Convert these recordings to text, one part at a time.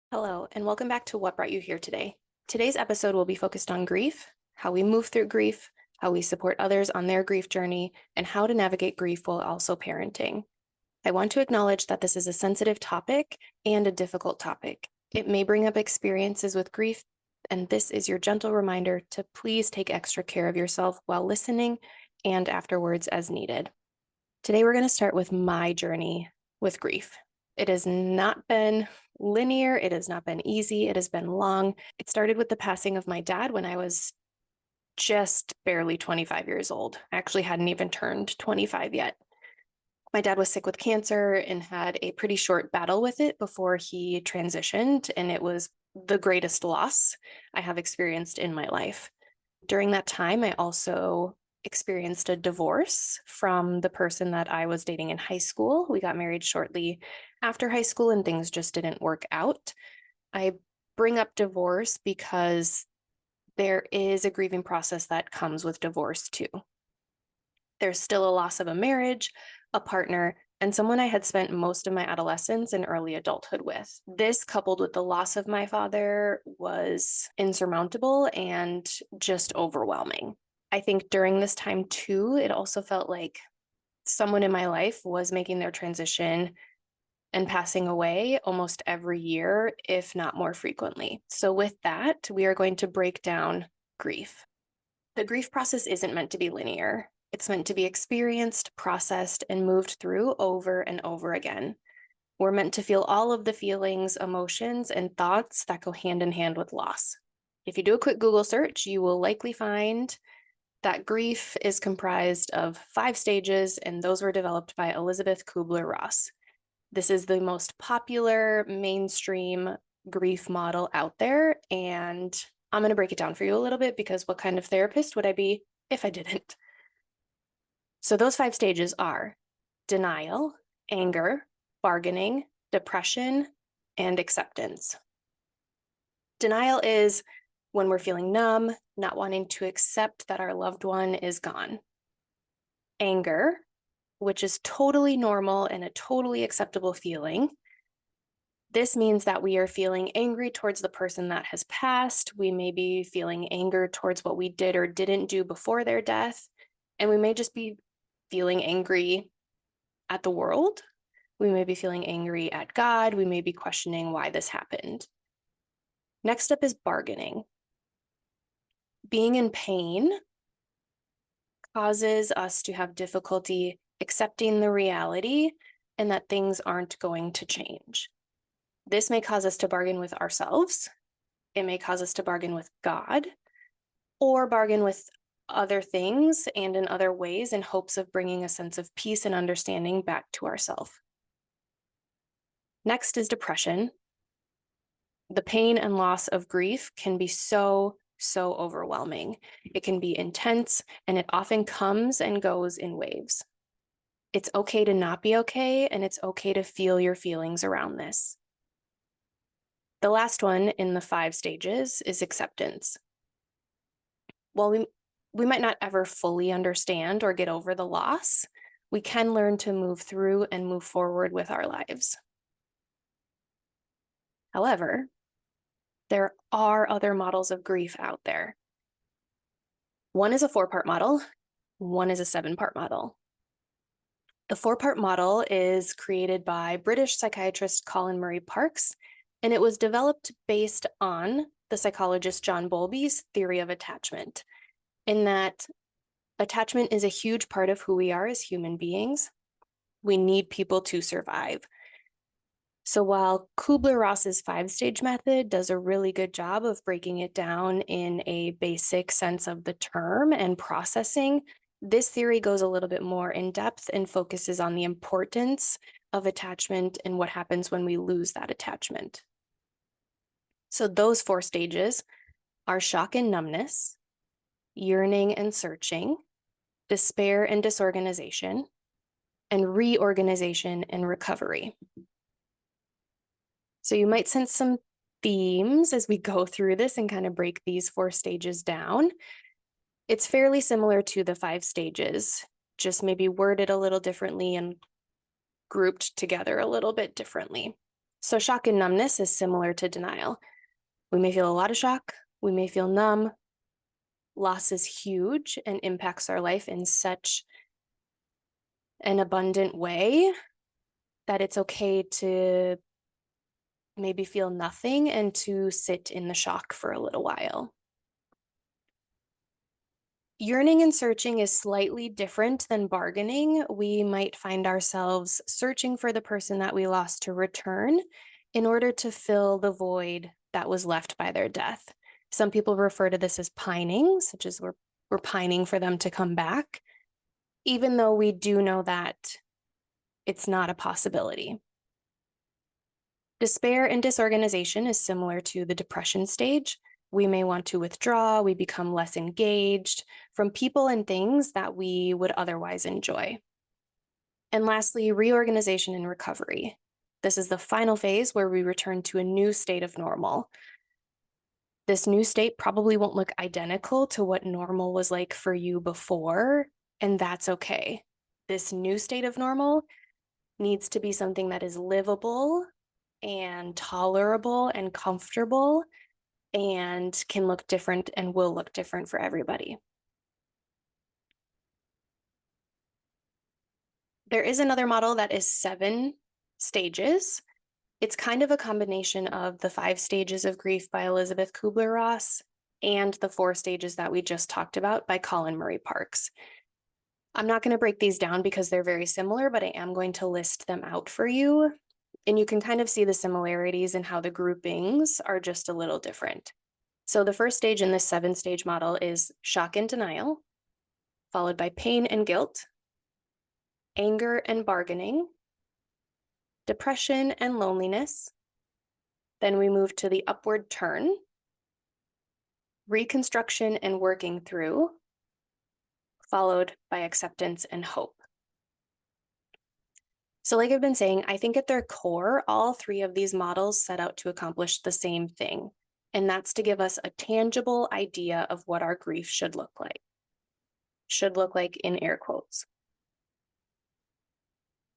Hello, and welcome back to What Brought You Here Today. Today's episode will be focused on grief, how we move through grief, how we support others on their grief journey, and how to navigate grief while also parenting. I want to acknowledge that this is a sensitive topic and a difficult topic. It may bring up experiences with grief, and this is your gentle reminder to please take extra care of yourself while listening and afterwards as needed. Today, we're going to start with my journey with grief. It has not been linear. It has not been easy. It has been long. It started with the passing of my dad when I was just barely 25 years old. I actually hadn't even turned 25 yet. My dad was sick with cancer and had a pretty short battle with it before he transitioned, and it was the greatest loss I have experienced in my life. During that time, I also experienced a divorce from the person that I was dating in high school. We got married shortly after high school and things just didn't work out. I bring up divorce because there is a grieving process that comes with divorce too. There's still a loss of a marriage, a partner, and someone I had spent most of my adolescence and early adulthood with. This, coupled with the loss of my father, was insurmountable and just overwhelming. I think during this time too, it also felt like someone in my life was making their transition and passing away almost every year, if not more frequently. So with that, we are going to break down grief. The grief process isn't meant to be linear. It's meant to be experienced, processed, and moved through over and over again. We're meant to feel all of the feelings, emotions, and thoughts that go hand in hand with loss. If you do a quick Google search, you will likely find that grief is comprised of 5 stages, and those were developed by Elisabeth Kubler-Ross. This is the most popular mainstream grief model out there, and I'm going to break it down for you a little bit because what kind of therapist would I be if I didn't? So those 5 stages are denial, anger, bargaining, depression, and acceptance. Denial is when we're feeling numb, not wanting to accept that our loved one is gone. Anger, which is totally normal and a totally acceptable feeling. This means that we are feeling angry towards the person that has passed. We may be feeling anger towards what we did or didn't do before their death. And we may just be feeling angry at the world. We may be feeling angry at God. We may be questioning why this happened. Next up is bargaining. Being in pain causes us to have difficulty accepting the reality and that things aren't going to change. This may cause us to bargain with ourselves. It may cause us to bargain with God or bargain with other things and in other ways in hopes of bringing a sense of peace and understanding back to ourselves. Next is depression. The pain and loss of grief can be so overwhelming. It can be intense, and it often comes and goes in waves. It's okay to not be okay, and it's okay to feel your feelings around this. The last one in the 5 stages is acceptance. While we might not ever fully understand or get over the loss, we can learn to move through and move forward with our lives. However, there are other models of grief out there. One is a 4-part model, one is a 7-part model. The 4-part model is created by British psychiatrist Colin Murray Parkes, and it was developed based on the psychologist John Bowlby's theory of attachment, in that attachment is a huge part of who we are as human beings. We need people to survive. So while Kubler-Ross's 5-stage method does a really good job of breaking it down in a basic sense of the term and processing, this theory goes a little bit more in depth and focuses on the importance of attachment and what happens when we lose that attachment. So those 4 stages are shock and numbness, yearning and searching, despair and disorganization, and reorganization and recovery. So you might sense some themes as we go through this and kind of break these 4 stages down. It's fairly similar to the 5 stages, just maybe worded a little differently and grouped together a little bit differently. So shock and numbness is similar to denial. We may feel a lot of shock, we may feel numb. Loss is huge and impacts our life in such an abundant way that it's okay to maybe feel nothing and to sit in the shock for a little while. Yearning and searching is slightly different than bargaining. We might find ourselves searching for the person that we lost to return in order to fill the void that was left by their death. Some people refer to this as pining, such as we're pining for them to come back, even though we do know that it's not a possibility. Despair and disorganization is similar to the depression stage. We may want to withdraw, we become less engaged from people and things that we would otherwise enjoy. And lastly, reorganization and recovery. This is the final phase where we return to a new state of normal. This new state probably won't look identical to what normal was like for you before, and that's okay. This new state of normal needs to be something that is livable and tolerable and comfortable and can look different and will look different for everybody. There is another model that is 7 stages. It's kind of a combination of the 5 stages of grief by Elizabeth Kubler-Ross and the 4 stages that we just talked about by Colin Murray Parks. I'm not going to break these down because they're very similar, but I am going to list them out for you. And you can kind of see the similarities in how the groupings are just a little different. So the first stage in this 7-stage model is shock and denial, followed by pain and guilt, anger and bargaining, depression and loneliness. Then we move to the upward turn, reconstruction and working through, followed by acceptance and hope. So like I've been saying, I think at their core, all 3 of these models set out to accomplish the same thing, and that's to give us a tangible idea of what our grief should look like. Should look like in air quotes.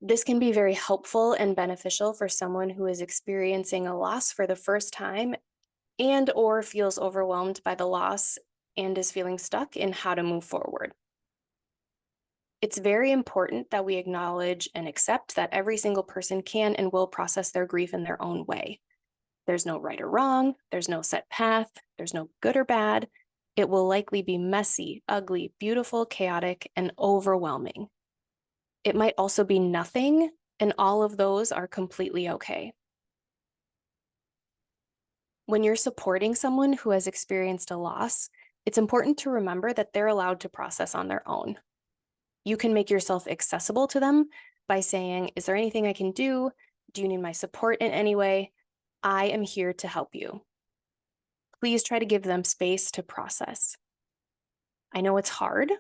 This can be very helpful and beneficial for someone who is experiencing a loss for the first time and or feels overwhelmed by the loss and is feeling stuck in how to move forward. It's very important that we acknowledge and accept that every single person can and will process their grief in their own way. There's no right or wrong, there's no set path, there's no good or bad. It will likely be messy, ugly, beautiful, chaotic, and overwhelming. It might also be nothing, and all of those are completely okay. When you're supporting someone who has experienced a loss, it's important to remember that they're allowed to process on their own. You can make yourself accessible to them by saying, is there anything I can do? Do you need my support in any way? I am here to help you. Please try to give them space to process. I know it's hard.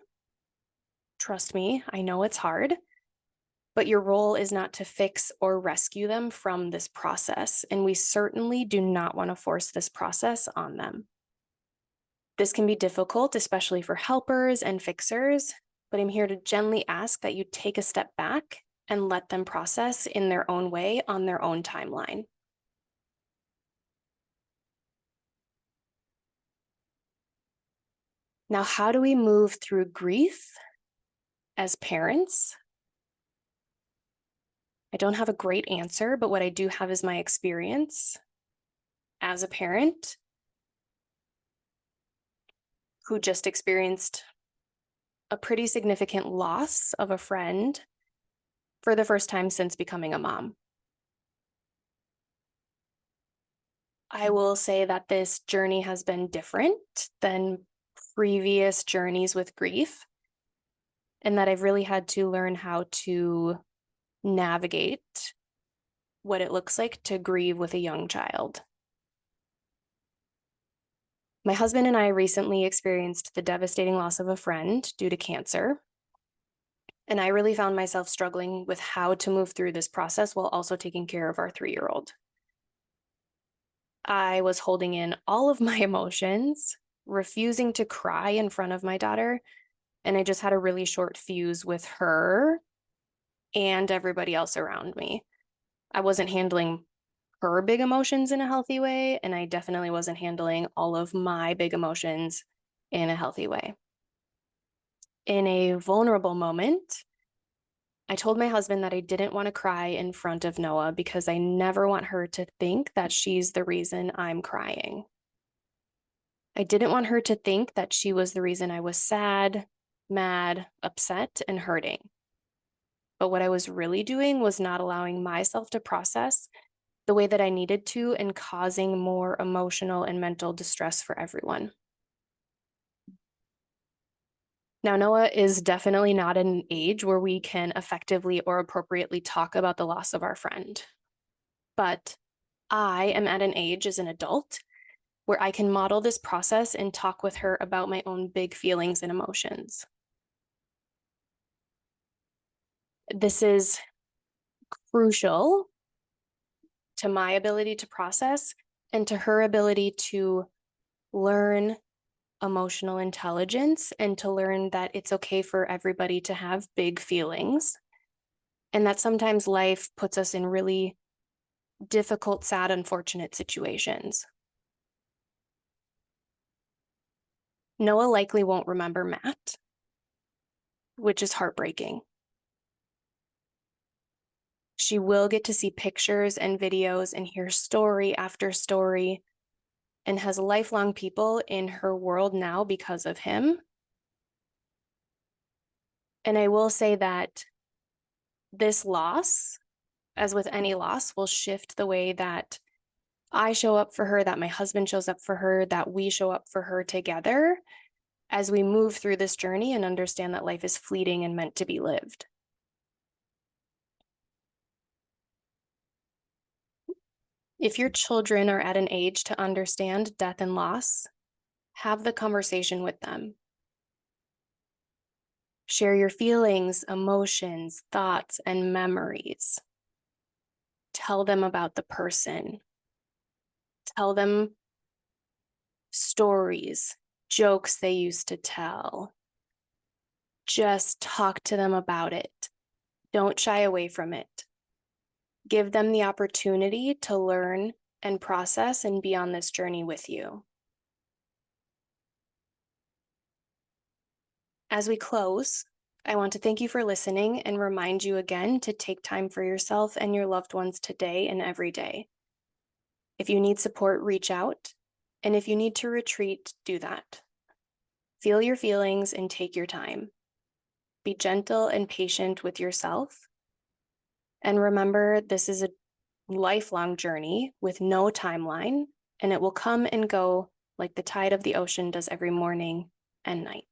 Trust me, I know it's hard. But your role is not to fix or rescue them from this process, and we certainly do not want to force this process on them. This can be difficult, especially for helpers and fixers, but I'm here to gently ask that you take a step back and let them process in their own way on their own timeline. Now, how do we move through grief as parents? I don't have a great answer, but what I do have is my experience as a parent who just experienced a pretty significant loss of a friend for the first time since becoming a mom. I will say that this journey has been different than previous journeys with grief, and that I've really had to learn how to navigate what it looks like to grieve with a young child. My husband and I recently experienced the devastating loss of a friend due to cancer, and I really found myself struggling with how to move through this process while also taking care of our 3-year-old. I was holding in all of my emotions, refusing to cry in front of my daughter, and I just had a really short fuse with her and everybody else around me. I wasn't handling her big emotions in a healthy way, and I definitely wasn't handling all of my big emotions in a healthy way. In a vulnerable moment, I told my husband that I didn't want to cry in front of Noah because I never want her to think that she's the reason I'm crying. I didn't want her to think that she was the reason I was sad, mad, upset, and hurting. But what I was really doing was not allowing myself to process the way that I needed to and causing more emotional and mental distress for everyone. Now, Noah is definitely not at an age where we can effectively or appropriately talk about the loss of our friend. But I am at an age as an adult where I can model this process and talk with her about my own big feelings and emotions. This is crucial to my ability to process and to her ability to learn emotional intelligence and to learn that it's okay for everybody to have big feelings and that sometimes life puts us in really difficult, sad, unfortunate situations. Noah likely won't remember Matt, which is heartbreaking. She will get to see pictures and videos and hear story after story and has lifelong people in her world now because of him. And I will say that this loss, as with any loss, will shift the way that I show up for her, that my husband shows up for her, that we show up for her together as we move through this journey and understand that life is fleeting and meant to be lived. If your children are at an age to understand death and loss, have the conversation with them. Share your feelings, emotions, thoughts, and memories. Tell them about the person. Tell them stories, jokes they used to tell. Just talk to them about it. Don't shy away from it. Give them the opportunity to learn and process and be on this journey with you. As we close, I want to thank you for listening and remind you again to take time for yourself and your loved ones today and every day. If you need support, reach out. And if you need to retreat, do that. Feel your feelings and take your time. Be gentle and patient with yourself. And remember, this is a lifelong journey with no timeline, and it will come and go like the tide of the ocean does every morning and night.